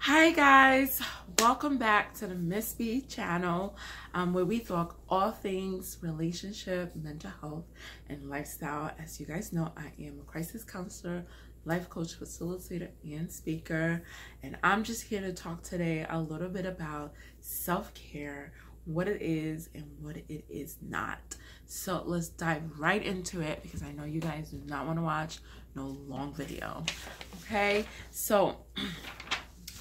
Hi guys, welcome back to the Miss B channel, where we talk all things relationship, mental health, and lifestyle. As you guys know, I am a crisis counselor, life coach, facilitator, and speaker, and I'm just here to talk today a little bit about self-care, what it is and what it is not. So let's dive right into it because I know you guys do not want to watch no long video. Okay, so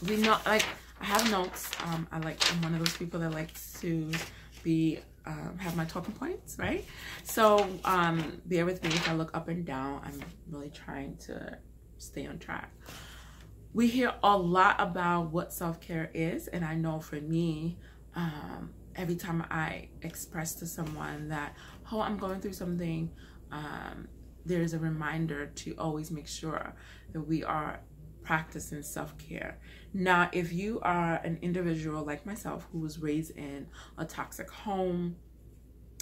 we know, like, I have notes. I'm one of those people that likes to be have my talking points, right? So bear with me if I look up and down. I'm really trying to stay on track. We hear a lot about what self-care is, and I know for me, every time I express to someone that, oh, I'm going through something, there's a reminder to always make sure that we are practicing self-care. Now, if you are an individual like myself who was raised in a toxic home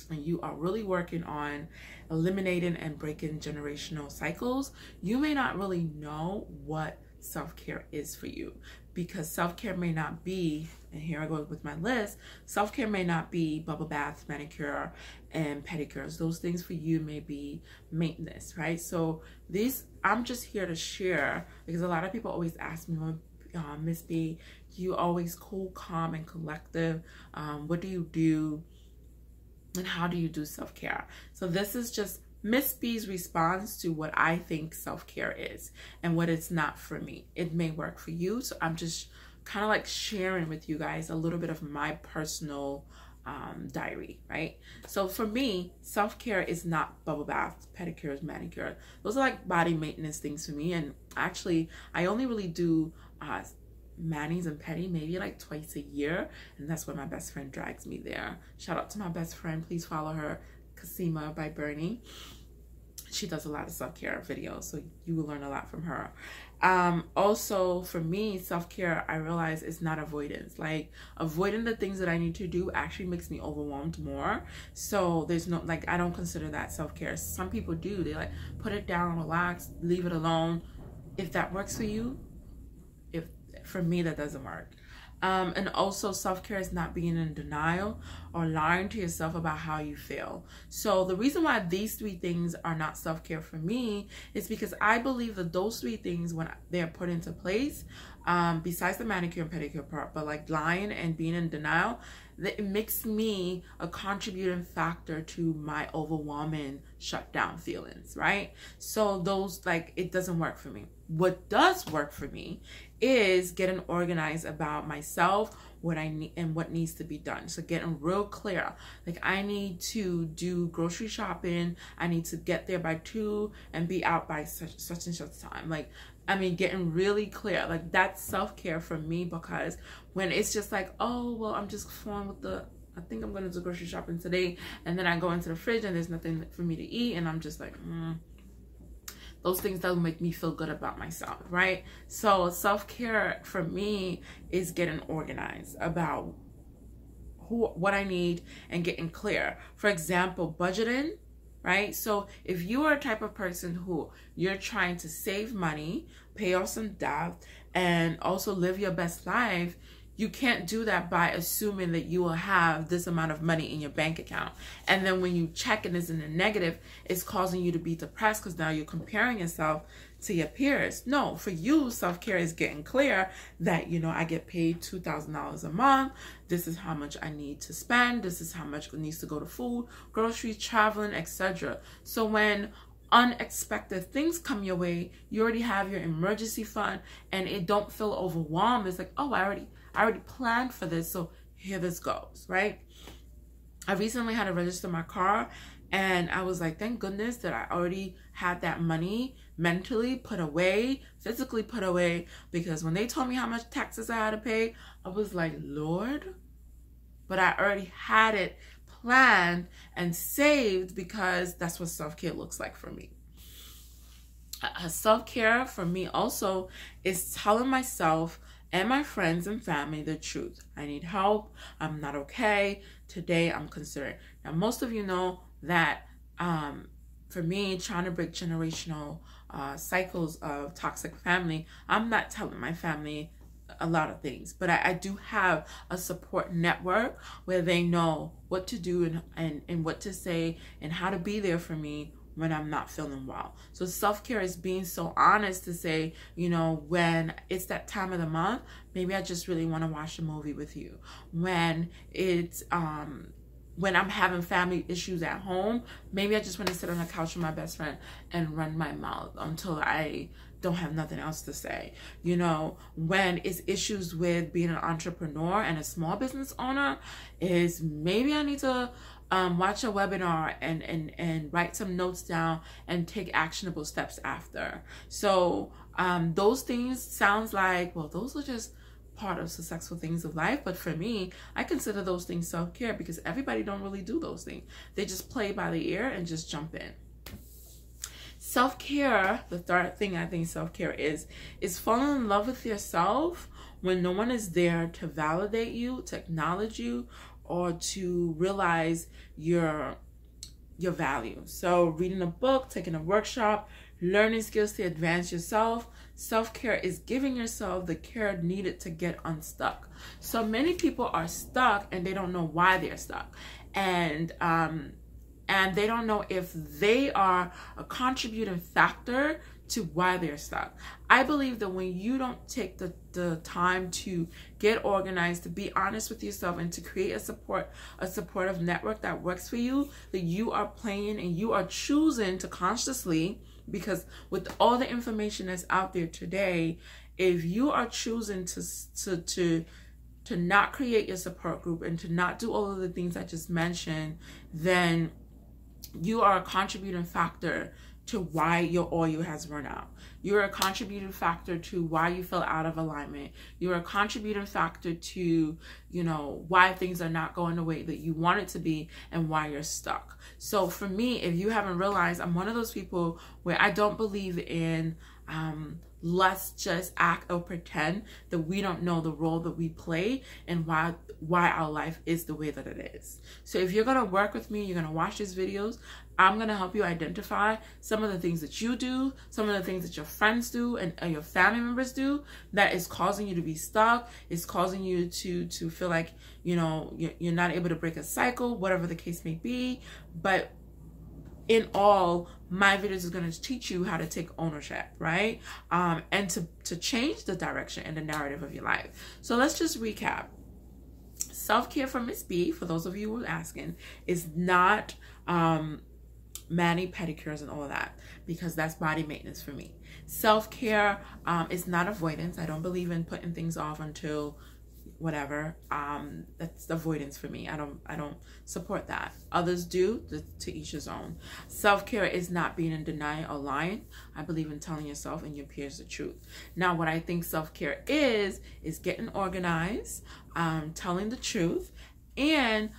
and you are really working on eliminating and breaking generational cycles, you may not really know what self-care is for you, because self-care may not be, and here I go with my list, self-care may not be bubble baths, manicure, and pedicures. Those things for you may be maintenance, right? So I'm just here to share, because a lot of people always ask me, Miss B, you always cool, calm, and collective. What do you do, and how do you do self-care? So this is just Miss B's response to what I think self-care is and what it's not for me. It may work for you, so I'm just kind of like sharing with you guys a little bit of my personal diary, right? So for me, self-care is not bubble baths, pedicures, manicures. Those are like body maintenance things for me. And actually, I only really do manis and pedi maybe like twice a year, and that's when my best friend drags me there. Shout out to my best friend. Please follow her, Kasima by Bernie. She does a lot of self-care videos, so you will learn a lot from her. Also, for me, self-care, I realize, is not avoidance. Like, avoiding the things that I need to do actually makes me overwhelmed more. So there's no, like, I don't consider that self-care. Some people do. They like put it down, relax, leave it alone. If that works for you, for me, that doesn't work. And also, self-care is not being in denial or lying to yourself about how you feel. So the reason why these three things are not self-care for me is because I believe that those three things, when they're put into place, besides the manicure and pedicure part, but like lying and being in denial, that it makes me a contributing factor to my overwhelming shutdown feelings, right? So those, like, it doesn't work for me. What does work for me is getting organized about myself, what I need and what needs to be done. So getting real clear, like, I need to do grocery shopping, I need to get there by 2 and be out by such and such time. Like, I mean, getting really clear, like, that's self-care for me. Because when it's just like, oh, well, I'm just flowing with I think I'm going to do grocery shopping today, and then I go into the fridge and there's nothing for me to eat, and I'm just like, those things don't make me feel good about myself, right? So self-care for me is getting organized about what I need and getting clear. For example, budgeting, right? So if you are a type of person who you're trying to save money, pay off some debt, and also live your best life, you can't do that by assuming that you will have this amount of money in your bank account. And then when you check and it's in the negative, it's causing you to be depressed because now you're comparing yourself to your peers. No, for you, self-care is getting clear that, you know, I get paid $2,000 a month. This is how much I need to spend. This is how much needs to go to food, groceries, traveling, etc. So when unexpected things come your way, you already have your emergency fund, and it don't feel overwhelmed. It's like, oh, I already planned for this, so here this goes, right? I recently had to register my car, and I was like, thank goodness that I already had that money mentally put away, physically put away, because when they told me how much taxes I had to pay, I was like, Lord, but I already had it planned and saved, because that's what self-care looks like for me. Self-care for me also is telling myself and my friends and family the truth. I need help. I'm not okay. Today I'm considering. Now, most of you know that for me, trying to break generational cycles of toxic family, I'm not telling my family a lot of things, but I do have a support network where they know what to do and what to say and how to be there for me when I'm not feeling well. So self-care is being so honest to say, you know, when it's that time of the month, maybe I just really want to watch a movie with you. When it's when I'm having family issues at home, maybe I just want to sit on the couch with my best friend and run my mouth until I don't have nothing else to say. You know, when it's issues with being an entrepreneur and a small business owner, is maybe I need to watch a webinar and write some notes down and take actionable steps after. So those things sounds like, well, those are just part of successful things of life, but for me, I consider those things self-care because everybody don't really do those things. They just play by the ear and just jump in. Self-care, the third thing I think self-care is falling in love with yourself when no one is there to validate you, to acknowledge you, or to realize your value. So reading a book, taking a workshop, learning skills to advance yourself. Self-care is giving yourself the care needed to get unstuck. So many people are stuck and they don't know why they're stuck. And they don't know if they are a contributing factor to why they're stuck. I believe that when you don't take the time to get organized, to be honest with yourself, and to create a supportive network that works for you, that you are playing and you are choosing to consciously, because with all the information that's out there today, if you are choosing to not create your support group and to not do all of the things I just mentioned, then you are a contributing factor to why your oil has run out. You're a contributing factor to why you feel out of alignment. You're a contributing factor to, you know, why things are not going the way that you want it to be and why you're stuck. So for me, if you haven't realized, I'm one of those people where I don't believe in let's just act or pretend that we don't know the role that we play and why our life is the way that it is. So if you're gonna work with me, you're gonna watch these videos, I'm gonna help you identify some of the things that you do, some of the things that your friends do and your family members do that is causing you to be stuck, is causing you to feel like, you know, you're not able to break a cycle, whatever the case may be. But in all, my videos is going to teach you how to take ownership, right? And to change the direction and the narrative of your life. So let's just recap. Self-care for Miss B, for those of you who are asking, is not mani, pedicures, and all that, because that's body maintenance for me. Self-care is not avoidance. I don't believe in putting things off until whatever. That's avoidance for me. I don't support that. Others do, to each his own. Self-care is not being in denial or lying. I believe in telling yourself and your peers the truth. Now, what I think self-care is getting organized, telling the truth, and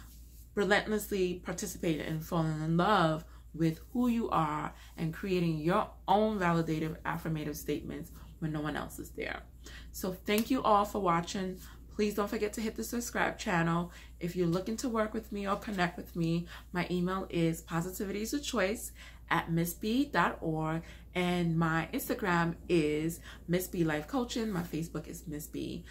relentlessly participating and falling in love with who you are and creating your own validative, affirmative statements when no one else is there. So thank you all for watching. Please don't forget to hit the subscribe channel. If you're looking to work with me or connect with me, my email is positivitysachoice@missb.org, and my Instagram is Miss B Life Coaching. My Facebook is Miss B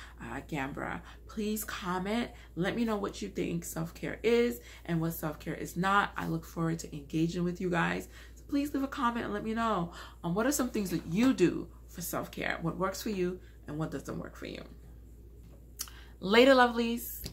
Gambra. Please comment. Let me know what you think self-care is and what self-care is not. I look forward to engaging with you guys. So please leave a comment and let me know what are some things that you do for self-care, what works for you and what doesn't work for you. Later, lovelies.